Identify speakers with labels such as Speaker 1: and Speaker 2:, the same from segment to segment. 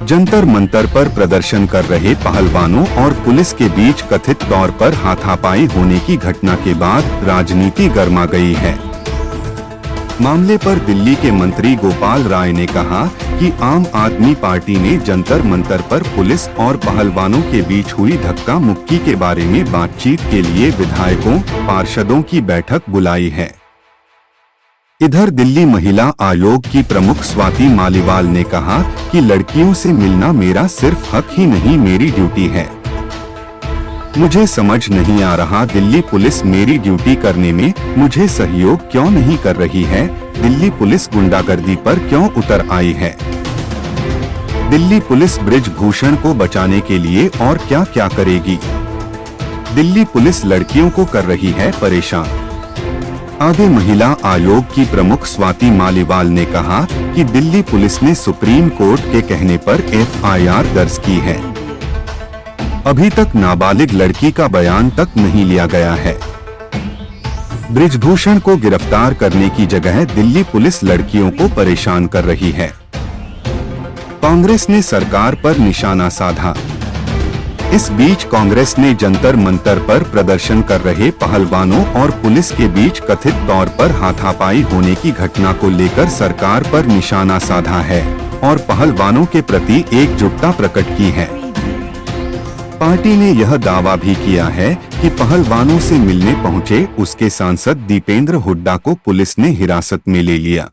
Speaker 1: जंतर मंतर पर प्रदर्शन कर रहे पहलवानों और पुलिस के बीच कथित तौर पर हाथापाई होने की घटना के बाद राजनीति गर्मा गई है। मामले पर दिल्ली के मंत्री गोपाल राय ने कहा कि आम आदमी पार्टी ने जंतर मंतर पर पुलिस और पहलवानों के बीच हुई धक्का मुक्की के बारे में बातचीत के लिए विधायकों, पार्षदों की बैठक बुलाई है। इधर दिल्ली महिला आयोग की प्रमुख स्वाति मालीवाल ने कहा कि लड़कियों से मिलना मेरा सिर्फ हक ही नहीं, मेरी ड्यूटी है। मुझे समझ नहीं आ रहा दिल्ली पुलिस मेरी ड्यूटी करने में मुझे सहयोग क्यों नहीं कर रही है। दिल्ली पुलिस गुंडागर्दी पर क्यों उतर आई है। दिल्ली पुलिस बृजभूषण को बचाने के लिए और क्या क्या करेगी। दिल्ली पुलिस लड़कियों को कर रही है परेशान। आगे महिला आयोग की प्रमुख स्वाति मालीवाल ने कहा कि दिल्ली पुलिस ने सुप्रीम कोर्ट के कहने पर FIR दर्ज की है। अभी तक नाबालिग लड़की का बयान तक नहीं लिया गया है। बृजभूषण को गिरफ्तार करने की जगह दिल्ली पुलिस लड़कियों को परेशान कर रही है। कांग्रेस ने सरकार पर निशाना साधा। इस बीच कांग्रेस ने जंतर मंतर पर प्रदर्शन कर रहे पहलवानों और पुलिस के बीच कथित तौर पर हाथापाई होने की घटना को लेकर सरकार पर निशाना साधा है और पहलवानों के प्रति एकजुटता प्रकट की है। पार्टी ने यह दावा भी किया है कि पहलवानों से मिलने पहुंचे उसके सांसद दीपेंद्र हुड्डा को पुलिस ने हिरासत में ले लिया।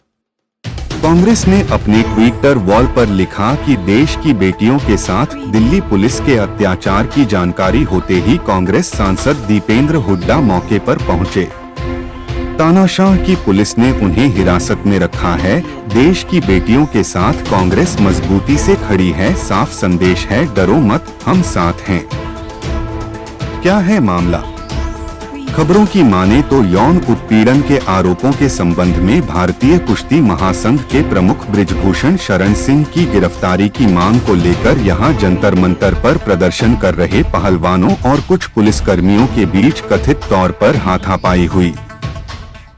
Speaker 1: कांग्रेस ने अपने ट्विटर वॉल पर लिखा कि देश की बेटियों के साथ दिल्ली पुलिस के अत्याचार की जानकारी होते ही कांग्रेस सांसद दीपेंद्र हुड्डा मौके पर पहुंचे। तानाशाह की पुलिस ने उन्हें हिरासत में रखा है। देश की बेटियों के साथ कांग्रेस मजबूती से खड़ी है, साफ संदेश है, डरो मत, हम साथ हैं। क्या है मामला? खबरों की माने तो यौन उत्पीड़न के आरोपों के संबंध में भारतीय कुश्ती महासंघ के प्रमुख बृजभूषण शरण सिंह की गिरफ्तारी की मांग को लेकर यहां जंतर मंतर पर प्रदर्शन कर रहे पहलवानों और कुछ पुलिसकर्मियों के बीच कथित तौर पर हाथापाई हुई,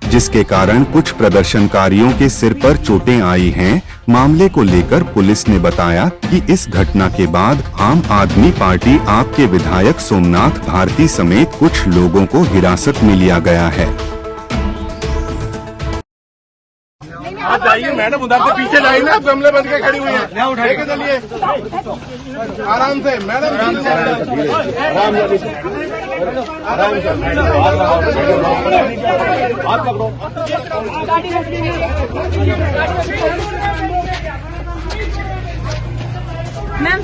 Speaker 1: जिसके कारण कुछ प्रदर्शनकारियों के सिर पर चोटें आई हैं। मामले को लेकर पुलिस ने बताया कि इस घटना के बाद आम आदमी पार्टी आप के विधायक सोमनाथ भारती समेत कुछ लोगों को हिरासत में लिया गया है।
Speaker 2: आप जाइए मैडम, उधर से पीछे लाइन है, गमले बन के खड़ी हुई है। लेके चलिए आराम से मैडम, आराम से
Speaker 3: मैम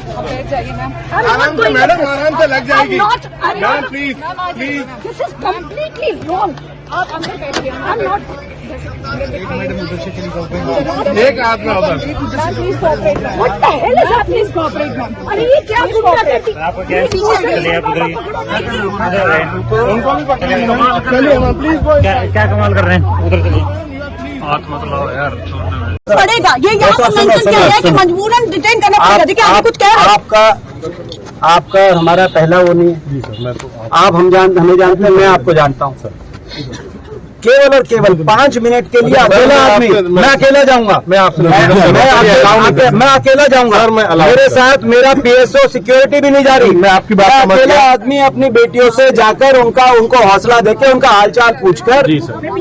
Speaker 3: जाइए मैम,
Speaker 2: आराम से मैडम, आराम से लग जाएगी ma'am, please please.
Speaker 3: This is completely wrong. आप अंदर बैठिए। I am not.
Speaker 2: एक हाथ में उधर।
Speaker 3: What the hell is happening? Cooperate ma'am. अरे ये क्या गुंडागर्दी?
Speaker 2: उनको भी पकड़िए चलिए मैम, प्लीज।
Speaker 4: क्या कमाल कर रहे हैं? उधर चलिए। हाथ मत लाओ यार,
Speaker 3: पड़ेगा। ये यहाँ पर मेंशन किया है कि मजबूरन डिटेन करना पड़ेगा। देखिए आगे कुछ कह रहे हैं।
Speaker 4: आपका हमारा पहला वो नहीं है। जी सर, मैं तो आप हमें जानते हैं, मैं आपको जानता हूँ सर। केवल और केवल 5 मिनट के लिए अकेला आदमी, मैं अकेला जाऊंगा, मैं अकेला जाऊंगा। मेरे साथ मेरा PSO सिक्योरिटी भी नहीं जा रही। मैं आपकी बात अकेला आदमी अपनी बेटियों से जाकर उनको हौसला देके उनका हालचाल पूछकर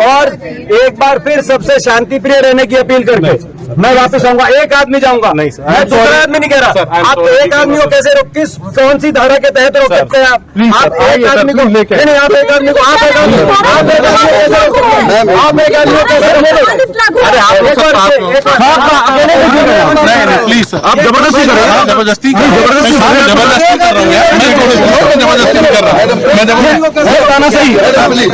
Speaker 4: और एक बार फिर सबसे शांति प्रिय रहने की अपील करके मैं वापस आऊंगा। एक आदमी जाऊंगा, नहीं सर, मैं दूसरा आदमी नहीं कह रहा। आप एक आदमी को कैसे रोक, कौन सी धारा के तहत रोक सकते हैं आप? एक आदमी को नहीं, आप एक आदमी को आप एक आदमी को कैसे रोक? अरे आप
Speaker 2: प्लीज, आप जबरदस्ती कर रहे हैं। जबरदस्ती कर रहा हूँ, सही
Speaker 3: अभी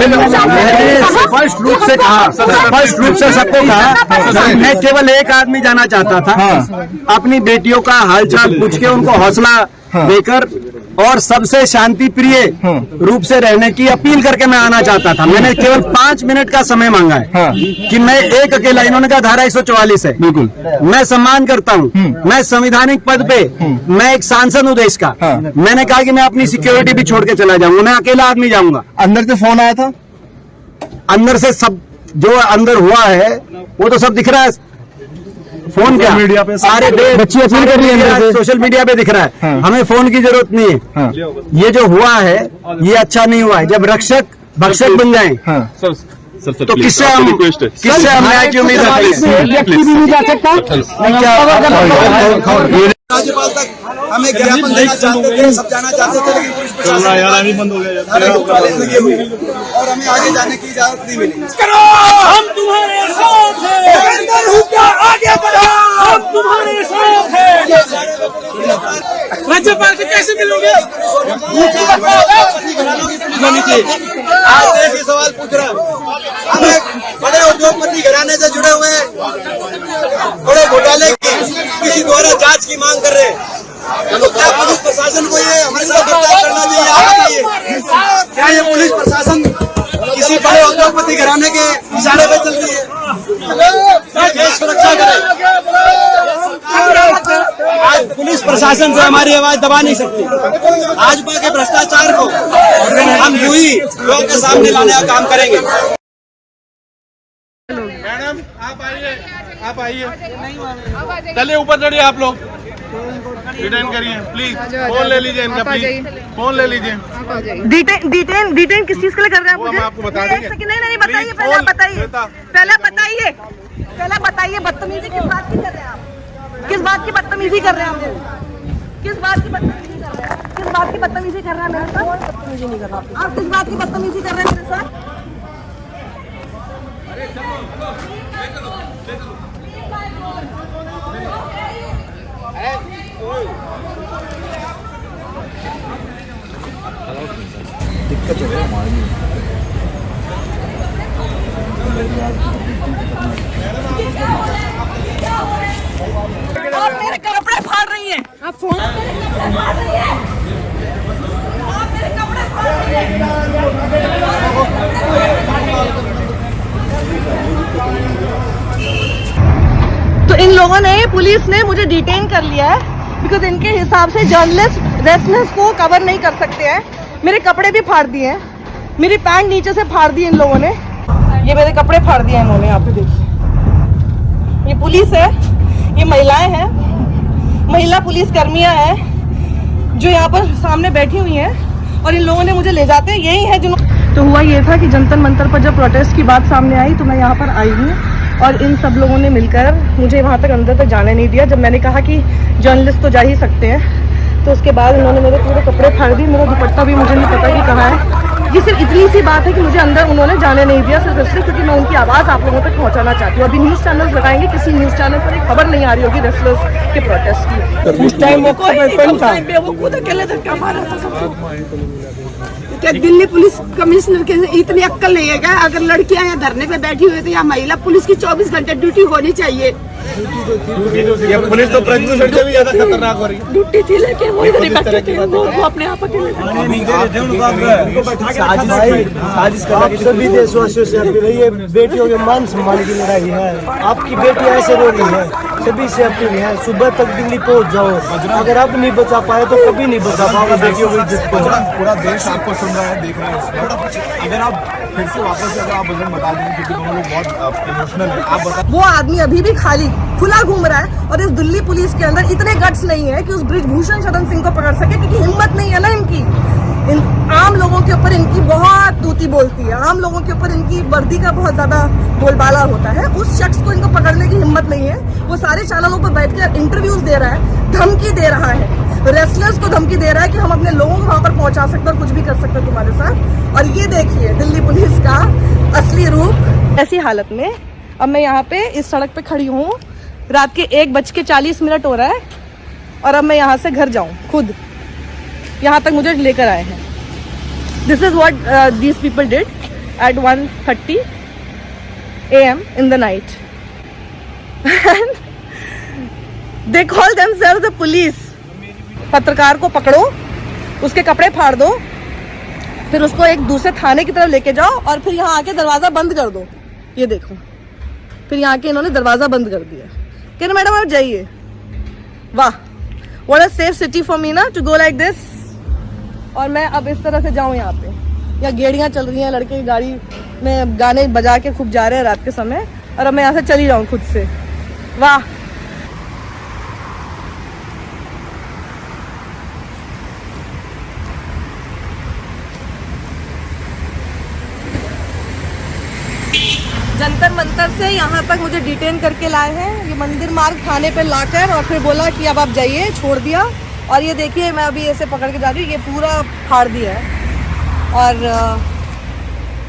Speaker 4: मैंने स्पष्ट रूप से कहा, स्पष्ट रूप से सबको कहा, मैं केवल एक आदमी जाना चाहता था, अपनी बेटियों का हालचाल पूछ के उनको हौसला देकर और सबसे शांति प्रिय रूप से रहने की अपील करके मैं आना चाहता था। मैंने केवल 5 मिनट का समय मांगा है कि मैं एक अकेला, इन्होंने कहा धारा 144 है, बिल्कुल मैं सम्मान करता हूँ, मैं संवैधानिक पद पे, मैं एक सांसद हूँ देश का। मैंने कहा कि मैं अपनी सिक्योरिटी भी छोड़ के चला जाऊंगा, मैं अकेला आदमी जाऊंगा।
Speaker 5: अंदर से फोन आया था,
Speaker 4: अंदर से सब जो अंदर हुआ है वो तो सब दिख रहा है, फोन क्या
Speaker 5: मीडिया पे
Speaker 4: सारे
Speaker 5: बच्ची अपील कर रही है,
Speaker 4: सोशल मीडिया पे दिख रहा है। हमें फोन की जरूरत नहीं है। ये जो हुआ है ये अच्छा नहीं हुआ है। जब रक्षक भक्षक बन जाएं तो किससे हम न्याय की उम्मीद रखते हैं?
Speaker 6: राज्यपाल तक हमें ज्ञापन देना चाहते थे, सब जाना चाहते थे, लेकिन पुलिस प्रशासन बंद हो गया, लगी हुई और हमें आगे जाने की इजाजत नहीं मिली।
Speaker 7: हम तुम्हारे साथ हैं, आगे बढ़ो, हम तुम्हारे साथ हैं। राज्यपाल से कैसे मिलोगे?
Speaker 6: आज देश ये सवाल पूछ रहा है, हमें बड़े उद्योगपति घराने से जुड़े हुए बड़े घोटाले की किसी द्वारा जांच की मांग कर रहे हैं। तो क्या पुलिस प्रशासन को ये हमारे साथ बर्ताव करना चाहिए, आना चाहिए? क्या ये पुलिस प्रशासन किसी बड़े उद्योगपति घराने के इशारे पर चल रही है? देश सुरक्षा करे। आज पुलिस प्रशासन से हमारी आवाज दबा नहीं सकती। भाजपा के भ्रष्टाचार को हम यूं ही लोगों के सामने लाने का काम करेंगे।
Speaker 2: मैडम आप आइए, आप आइए, चलिए ऊपर चढ़िए। आप लोग डिटेन करिए प्लीज, फोन ले लीजिए इनका, प्लीज फोन ले लीजिए।
Speaker 3: डिटेन किस चीज के लिए कर रहे हैं?
Speaker 2: वो हम आपको बता देंगे।
Speaker 3: नहीं बताइए, पहले बताइए बदतमीजी किस बात की कर रहे हैं आप? किस बात की बदतमीजी कर रहे हैं आप? किस बात की बदतमीजी कर रहे हैं? किस बात की बदतमीजी कर रहा है मेरे साथ? बदतमीजी नहीं कर रहा। आप किस बात की बदतमीजी कर रहे हैं मेरे साथ?
Speaker 5: दिक्कत हो रही है हमारे लिए।
Speaker 3: आप मेरे कपड़े फाड़ रही हैं। आप फोन तो इन लोगों ने, पुलिस ने मुझे डिटेन कर लिया है बिकॉज इनके हिसाब से जर्नलिस्ट रेस्टलेस को कवर नहीं कर सकते हैं। मेरे कपड़े भी फाड़ दिए हैं, मेरी पैंट नीचे से फाड़ दी इन लोगों ने। ये मेरे कपड़े फाड़ दिए इन्होंने, यहाँ पे देखिए। ये पुलिस है, ये महिलाएं हैं, महिला पुलिस कर्मियां हैं जो यहाँ पर सामने बैठी हुई हैं और इन लोगों ने मुझे ले जाते हैं। यही है जिन्होंने। तो हुआ ये था कि जंतर मंतर पर जब प्रोटेस्ट की बात सामने आई तो मैं यहाँ पर आई हूँ और इन सब लोगों ने मिलकर मुझे वहाँ तक अंदर तक जाने नहीं दिया। जब मैंने कहा कि जर्नलिस्ट तो जा ही सकते हैं तो उसके बाद उन्होंने मेरे पूरे कपड़े फाड़ दिए। मेरा दुपट्टा भी मुझे नहीं पता कि कहाँ है। ये सिर्फ इतनी सी बात है कि मुझे अंदर उन्होंने जाने नहीं दिया, सिर्फ इसलिए क्योंकि मैं उनकी आवाज़ आप लोगों तक पहुंचाना चाहती हूँ। अभी न्यूज़ चैनल्स लगाएंगे, किसी न्यूज़ चैनल पर एक खबर नहीं आ रही होगी रेस्लर्स के प्रोटेस्ट की। उस टाइम वो खुद अकेले धक्का मारा था सबको।
Speaker 8: क्या दिल्ली पुलिस कमिश्नर के इतनी अक्ल नहीं है क्या? अगर लड़कियां यहाँ धरने पे बैठी हुई थी, या महिला पुलिस की 24 घंटे ड्यूटी होनी चाहिए।
Speaker 2: ये पुलिस तो प्रशासन से भी ज्यादा खतरनाक हो रही है।
Speaker 8: ड्यूटी थी लेकिन वो इधर ही बैठे थे, वो अपने आप अकेले
Speaker 4: साजिश करना सभी देशवासियों से अपील है, ये बेटियों के मान सम्मान की लड़ाई है। आपकी बेटी ऐसे रो रही है, सभी से अपील है सुबह तक दिल्ली पहुंच जाओ। अगर आप नहीं बचा पाए तो कभी नहीं बचा पाओगे बेटियों की इज्जत को।
Speaker 5: पूरा देश आपको सुन रहा है, देख रहे हैं इस वक्त। अगर आप फिर से वापस से अगर आप वजन बता दें, क्योंकि दोनों लोग बहुत इमोशनल है, आप बता।
Speaker 3: वो आदमी अभी भी खाली खुला घूम रहा है और इस दिल्ली पुलिस के अंदर इतने गट्स नहीं है कि उस ब्रिजभूषण शरण सिंह को पकड़ सके, क्योंकि हिम्मत नहीं है ना इनकी। आम लोगों के ऊपर इनकी बहुत तूती बोलती है, आम लोगों के ऊपर इनकी वर्दी का बहुत ज्यादा बोलबाला होता है। उस शख्स को इनको पकड़ने की हिम्मत नहीं है। वो सारे चैनलों पर बैठकर इंटरव्यूज दे रहा है, धमकी दे रहा है, रेसलर्स को धमकी दे रहा है कि हम अपने लोगों को वहां पर पहुंचा सकते और कुछ भी कर सकते तुम्हारे साथ। और ये देखिए दिल्ली पुलिस का असली रूप। ऐसी हालत में अब मैं यहाँ पे इस सड़क पे खड़ी हूँ, रात के 1:40 हो रहा है और अब मैं यहाँ से घर जाऊँ खुद, यहाँ तक मुझे लेकर आए हैं। This is what these people did at 1:30 a.m. in the night. And they call themselves the police. पत्रकार को पकड़ो, उसके कपड़े फाड़ दो, फिर उसको एक दूसरे थाने की तरफ लेके जाओ और फिर यहाँ आके दरवाज़ा बंद कर दो। ये देखो, फिर यहाँ के इन्होंने दरवाज़ा बंद कर दिया। कह रहे मैडम आप जाइए। वाह, what a safe city for me ना टू गो लाइक दिस। और मैं अब इस तरह से जाऊँ यहाँ पे, या गेड़ियाँ चल रही हैं, लड़के गाड़ी में गाने बजा के खूब जा रहे हैं रात के समय, और अब मैं यहाँ से चली जाऊँ खुद से। वाह, जंतर मंतर से यहाँ तक मुझे डिटेन करके लाए हैं, ये मंदिर मार्ग थाने पे लाकर, और फिर बोला कि अब आप जाइए, छोड़ दिया। और ये देखिए मैं अभी ऐसे पकड़ के जा रही हूँ, ये पूरा फाड़ दिया है। और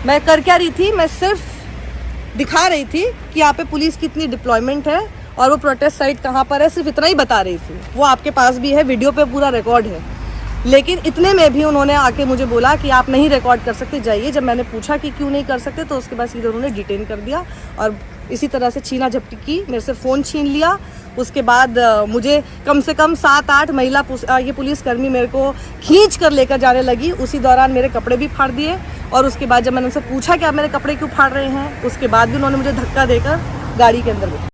Speaker 3: मैं कर क्या रही थी, मैं सिर्फ दिखा रही थी कि यहाँ पे पुलिस की इतनी डिप्लॉयमेंट है और वो प्रोटेस्ट साइट कहाँ पर है, सिर्फ इतना ही बता रही थी। वो आपके पास भी है, वीडियो पे पूरा रिकॉर्ड है। लेकिन इतने में भी उन्होंने आके मुझे बोला कि आप नहीं रिकॉर्ड कर सकते, जाइए। जब मैंने पूछा कि क्यों नहीं कर सकते, तो उसके बाद सीधे उन्होंने डिटेन कर दिया और इसी तरह से छीना झपटी की, मेरे से फ़ोन छीन लिया। उसके बाद मुझे कम से कम 7-8 महिला ये पुलिसकर्मी मेरे को खींच कर लेकर जाने लगी। उसी दौरान मेरे कपड़े भी फाड़ दिए, और उसके बाद जब मैंने उनसे पूछा कि आप मेरे कपड़े क्यों फाड़ रहे हैं, उसके बाद भी उन्होंने मुझे धक्का देकर गाड़ी के अंदर